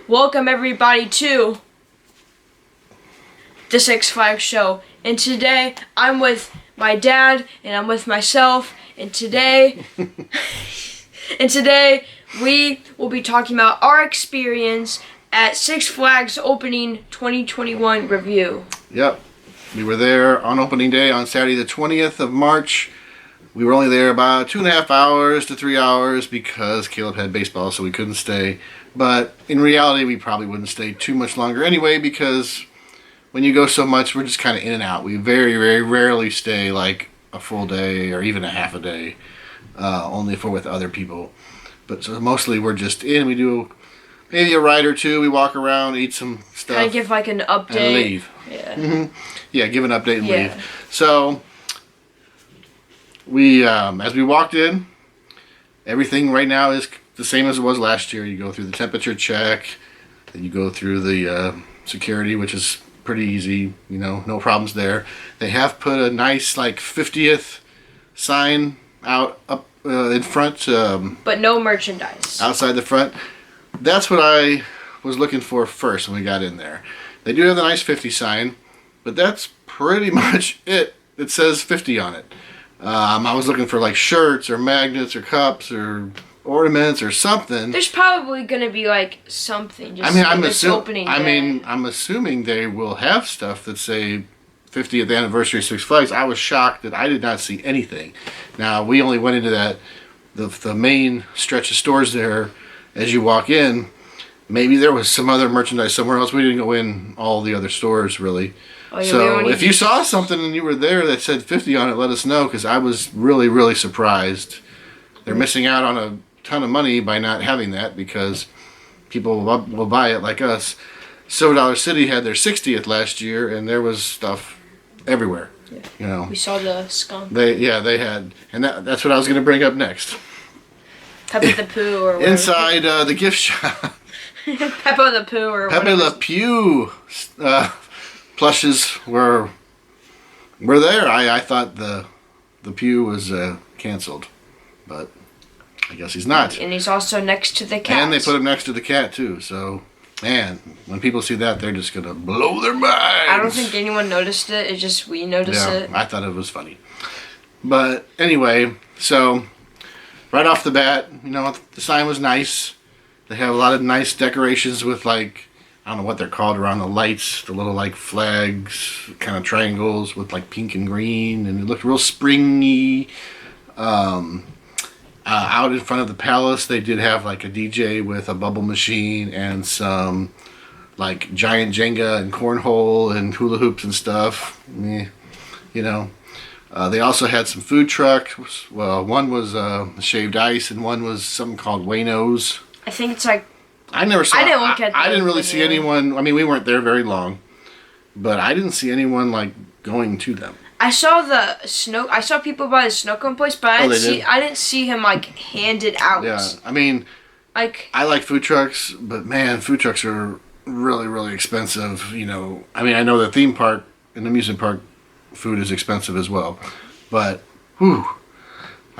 Welcome everybody to the Six Flags Show. And today I'm with my dad and I'm with myself. And today we will be talking about our experience at Six Flags opening 2021 review. Yep. We were there on opening day on Saturday the 20th of March. We were only there about 2.5 hours to 3 hours because Caleb had baseball, so we couldn't stay. But in reality, we probably wouldn't stay too much longer anyway, because when you go so much, we're just kind of in and out. We very, very rarely stay like a full day or even a half a day, only if we're with other people. But so mostly we're just in. We do maybe a ride or two. We walk around, eat some stuff. Kind of give like an update. And leave. Yeah. Mm-hmm. Yeah, give an update and leave. So we, as we walked in, everything right now is the same as it was last year. You go through the temperature check, then you go through the security, which is pretty easy. You know, no problems there. They have put a nice like 50th sign out up in front, but no merchandise outside the front. That's what I was looking for first when we got in there. They do have the nice 50 sign, but that's pretty much it. It says 50 on it. I was looking for like shirts or magnets or cups or ornaments or something. There's probably gonna be like something. Just I'm assuming they will have stuff that say 50th anniversary of Six Flags. I was shocked that I did not see anything. Now we only went into the main stretch of stores there. As you walk in, maybe there was some other merchandise somewhere else. We didn't go in all the other stores really. Oh, yeah, so if you saw something and you were there that said 50 on it, let us know, because I was really, really surprised. They're missing out on a ton of money by not having that, because people will buy it like us. Silver Dollar City had their 60th last year, and there was stuff everywhere. Yeah. You know, we saw the skunk. They had, and that's what I was going to bring up next. Pepe the Pooh or whatever. Inside the gift shop. Peppa the Pooh or Pepe Le Pew plushes were there. I thought the Pew was canceled, but I guess he's not. And he's also next to the cat. And they put him next to the cat too. So, man, when people see that, they're just gonna blow their minds. I don't think anyone noticed it. It's just we noticed it. I thought it was funny. But anyway, so right off the bat, you know, the sign was nice. They have a lot of nice decorations with, like, I don't know what they're called around the lights, the little like flags, kind of triangles with like pink and green, and it looked real springy. Out in front of the palace, they did have like a DJ with a bubble machine and some like giant Jenga and cornhole and hula hoops and stuff. You know. They also had some food trucks. Well, one was shaved ice, and one was something called Wayno's. I think it's like. I never saw. I didn't look at. I didn't really see anyone. I mean, we weren't there very long, but I didn't see anyone like going to them. I saw the snow. I saw people by the snow cone place, but I didn't see him like hand it out. Yeah, I mean, like I like food trucks, but man, food trucks are really, really expensive. You know, I mean, I know the theme park and amusement park food is expensive as well, but whew.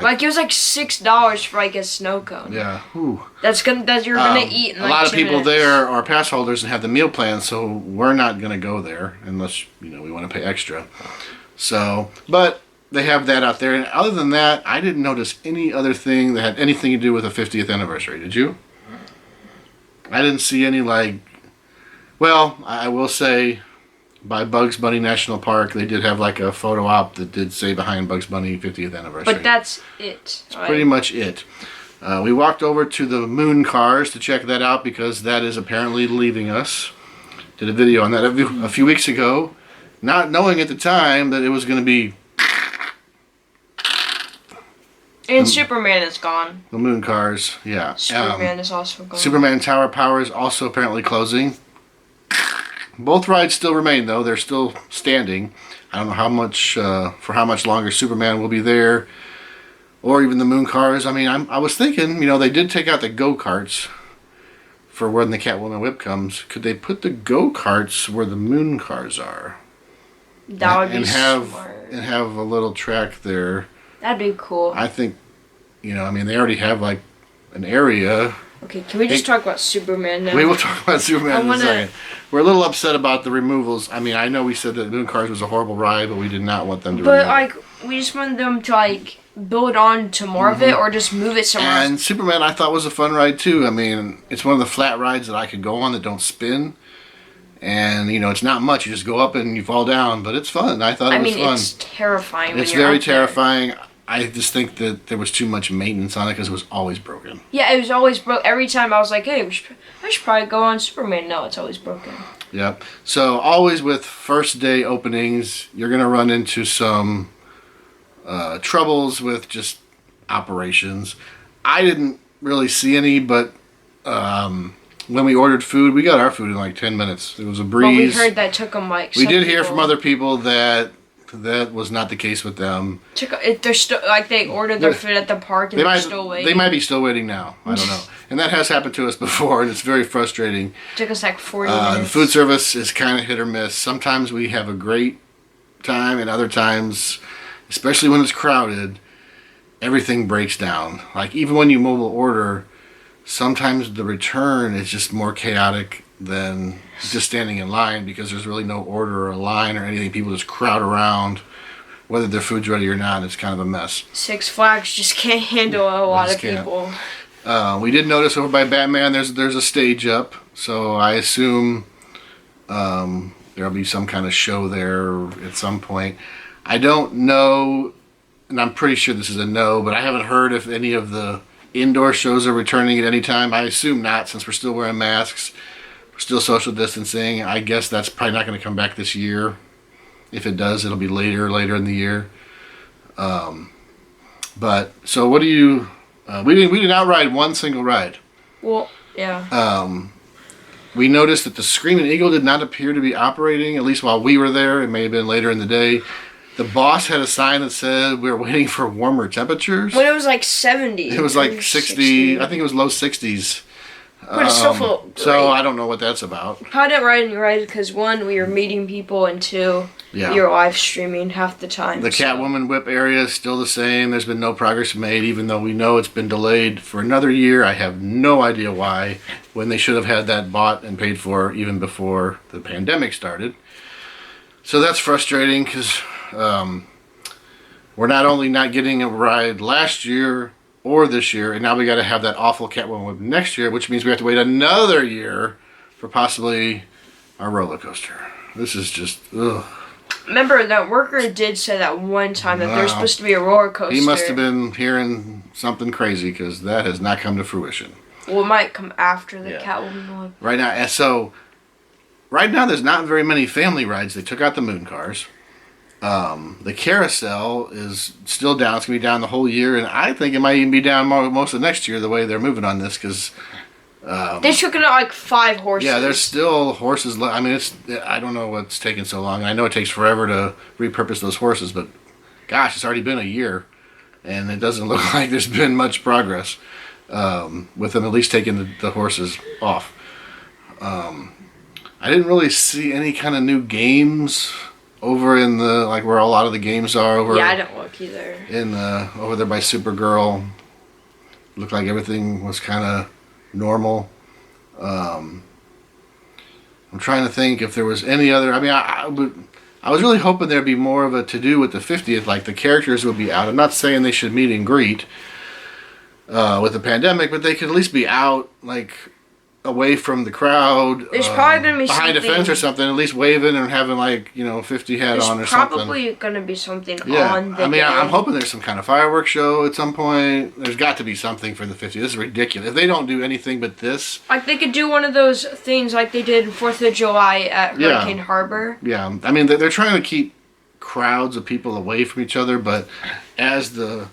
Like it was like $6 for like a snow cone. Yeah, whew. That you're gonna eat in like a lot of 2 people minutes. there are pass holders and have the meal plan, so we're not gonna go there unless, you know, we want to pay extra. So, but they have that out there, and other than that, I didn't notice any other thing that had anything to do with the 50th anniversary. Did you? I didn't see any like. Well, I will say, by Bugs Bunny National Park, they did have like a photo op that did say behind Bugs Bunny 50th anniversary. But that's it. That's pretty much it. We walked over to the Moon Cars to check that out, because that is apparently leaving us. Did a video on that a few weeks ago, not knowing at the time that it was going to be. And Superman is gone. The Moon Cars, yeah. Superman is also gone. Superman Tower Power is also apparently closing. Both rides still remain, though. They're still standing. I don't know how much for how much longer Superman will be there, or even the Moon Cars. I mean, I was thinking, you know, they did take out the go-karts for when the Catwoman whip comes. Could they put the go-karts where the Moon Cars are? That would be smart. And have a little track there. That'd be cool. I think, you know, I mean, they already have like an area Okay, can we just talk about Superman now? We will talk about Superman in a second. We're a little upset about the removals. I mean, I know we said that Moon Cars was a horrible ride, but we did not want them to remove it. We just wanted them to, build on to more of it or just move it somewhere else. And Superman, I thought, was a fun ride, too. I mean, it's one of the flat rides that I could go on that don't spin. And, it's not much. You just go up and you fall down, but it's fun. I thought it was fun. It's terrifying. It's very terrifying. I just think that there was too much maintenance on it because it was always broken. Yeah, it was always broke. Every time I was like, hey, I should probably go on Superman. No, it's always broken. Yep. So always with first day openings, you're going to run into some troubles with just operations. I didn't really see any, but when we ordered food, we got our food in like 10 minutes. It was a breeze. Well, we heard that took them We did hear from other people that was not the case with them. They're still they ordered their food at the park and they're still waiting. They might be still waiting now. I don't know. And that has happened to us before, and it's very frustrating. Took us like 40 minutes. The food service is kind of hit or miss. Sometimes we have a great time, and other times, especially when it's crowded, everything breaks down. Like even when you mobile order, sometimes the return is just more chaotic than just standing in line because there's really no order or a line or anything. People just crowd around, whether their food's ready or not. It's kind of a mess. Six Flags just can't handle a lot of people. We did notice over by Batman there's a stage up, so I assume there'll be some kind of show there at some point. I don't know, and I'm pretty sure this is a no, but I haven't heard if any of the indoor shows are returning at any time. I assume not, since we're still wearing masks. Still social distancing. I guess that's probably not going to come back this year. If it does, it'll be later in the year. But so what do you? We did not ride one single ride. Well, yeah. We noticed that the Screaming Eagle did not appear to be operating, at least while we were there. It may have been later in the day. The boss had a sign that said we were waiting for warmer temperatures. When it was like 70. It was like 60. I think it was low 60s. But it still felt great. So I don't know what that's about. Probably didn't ride any rides because one, we were meeting people, and two, we were live streaming half the time. The Catwoman whip area is still the same. There's been no progress made, even though we know it's been delayed for another year. I have no idea why, when they should have had that bought and paid for even before the pandemic started. So that's frustrating because we're not only not getting a ride last year or this year, and now we got to have that awful Catwoman whip next year, which means we have to wait another year for possibly our roller coaster. This is just ugh. Remember, that worker did say that one time that there's supposed to be a roller coaster. He must have been hearing something crazy because that has not come to fruition. Well, it might come after the Catwoman whip. Right now, there's not very many family rides. They took out the Moon Cars. The carousel is still down. It's going to be down the whole year, and I think it might even be down most of next year the way they're moving on this because they took out like 5 horses. Yeah, there's still horses. I mean, I don't know what's taking so long. I know it takes forever to repurpose those horses, but gosh, it's already been a year, and it doesn't look like there's been much progress with them at least taking the horses off. I didn't really see any kind of new games over in the where a lot of the games are over. Yeah, I don't look either. Over there by Supergirl, looked like everything was kind of normal. I'm trying to think if there was any other. I mean, I was really hoping there'd be more of a to do with the 50th. Like the characters would be out. I'm not saying they should meet and greet with the pandemic, but they could at least be out away from the crowd. There's probably going to be behind a fence or something, at least waving and having 50 hat on or something. There's probably going to be something on the day. I'm hoping there's some kind of fireworks show at some point. There's got to be something for the 50th. This is ridiculous. If they don't do anything but this. They could do one of those things like they did 4th of July at Hurricane Harbor. Yeah. I mean, they're trying to keep crowds of people away from each other, but as the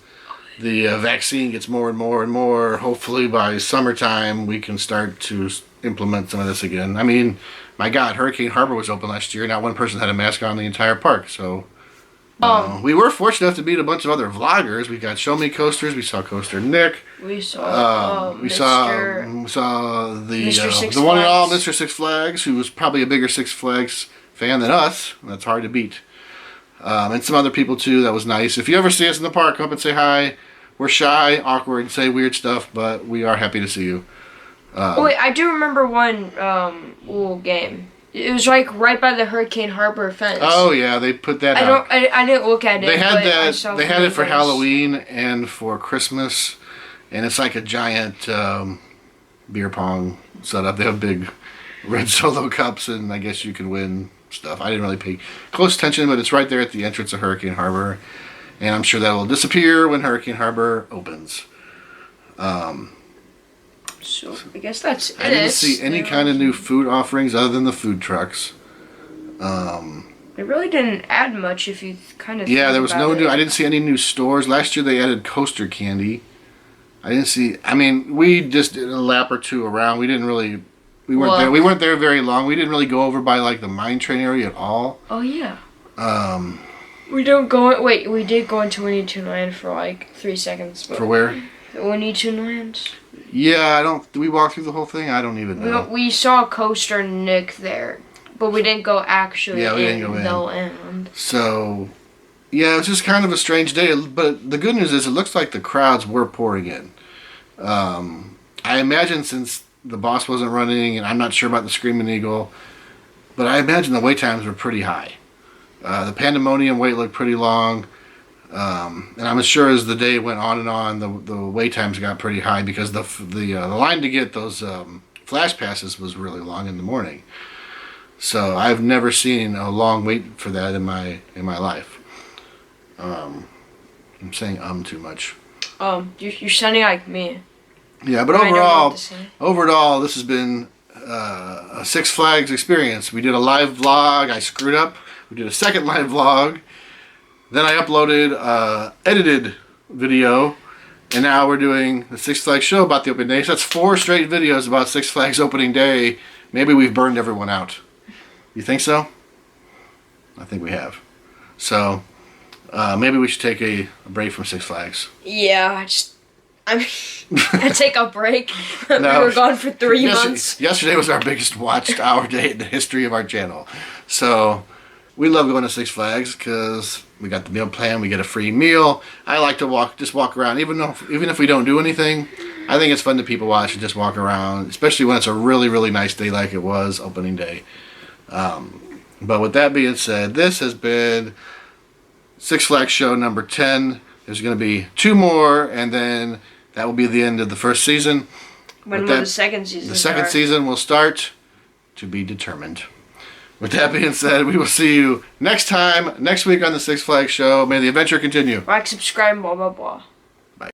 vaccine gets more and more and more, hopefully by summertime we can start to implement some of this again. I mean, my God, Hurricane Harbor was open last year. Not one person had a mask on the entire park. So we were fortunate enough to meet a bunch of other vloggers. We got Show Me Coasters. We saw Coaster Nick. We saw the one and all Mr. Six Flags, who was probably a bigger Six Flags fan than us. That's hard to beat. And some other people too. That was nice. If you ever see us in the park, come up and say hi. We're shy, awkward, say weird stuff, but we are happy to see you. Oh, wait, I do remember one little game. It was like right by the Hurricane Harbor fence. Oh yeah, they put that out. I didn't look at it. They had but I that. saw They had it for photos. Halloween and for Christmas, and it's like a giant beer pong setup. They have big red Solo cups, and I guess you can win stuff. I didn't really pay close attention, but it's right there at the entrance of Hurricane Harbor, and I'm sure that will disappear when Hurricane Harbor opens. So I guess that's it. I didn't see any kind of new food offerings other than the food trucks. They really didn't add much if you kind of. Yeah, there was no new. I It. didn't see any new stores. Last year they added coaster candy. I didn't see. I mean, we just did a lap or two around. We didn't really. We weren't Well- there. We weren't there very long. We didn't really go over by like the mine train area at all. Oh yeah. Um, We don't go. Wait, we did go into Winnie Toon Land for like 3 seconds. But for where? Winnie Toon Land. Yeah, I don't. Did we walk through the whole thing? I don't even know. We saw Coaster Nick there, but we didn't go actually Yeah, we in didn't go in. the land. So, yeah, it was just kind of a strange day. But the good news is, it looks like the crowds were pouring in. I imagine since the boss wasn't running, and I'm not sure about the Screaming Eagle, but I imagine the wait times were pretty high. The Pandemonium wait looked pretty long, and I'm sure as the day went on and on, the wait times got pretty high because the line to get those flash passes was really long in the morning. So I've never seen a long wait for that in my life. I'm saying too much. You're sounding like me. Yeah, but I don't know overall, what to say. this has been a Six Flags experience. We did a live vlog. I screwed up. We did a second live vlog. Then I uploaded edited video. And now we're doing the Six Flags show about the opening day. So that's 4 straight videos about Six Flags opening day. Maybe we've burned everyone out. You think so? I think we have. So maybe we should take a break from Six Flags. Yeah, I take a break. No. We were gone for 3 months. Yesterday was our biggest watched hour day in the history of our channel. So we love going to Six Flags because we got the meal plan. We get a free meal. I like to walk around, even if we don't do anything. I think it's fun to people watch and just walk around, especially when it's a really, really nice day like it was opening day. But with that being said, this has been Six Flags show number 10. There's going to be 2 more, and then that will be the end of the first season. When With will that- the second season The second start? season will start to be determined. With that being said, we will see you next week on the Six Flags show. May the adventure continue. Like, subscribe, blah, blah, blah.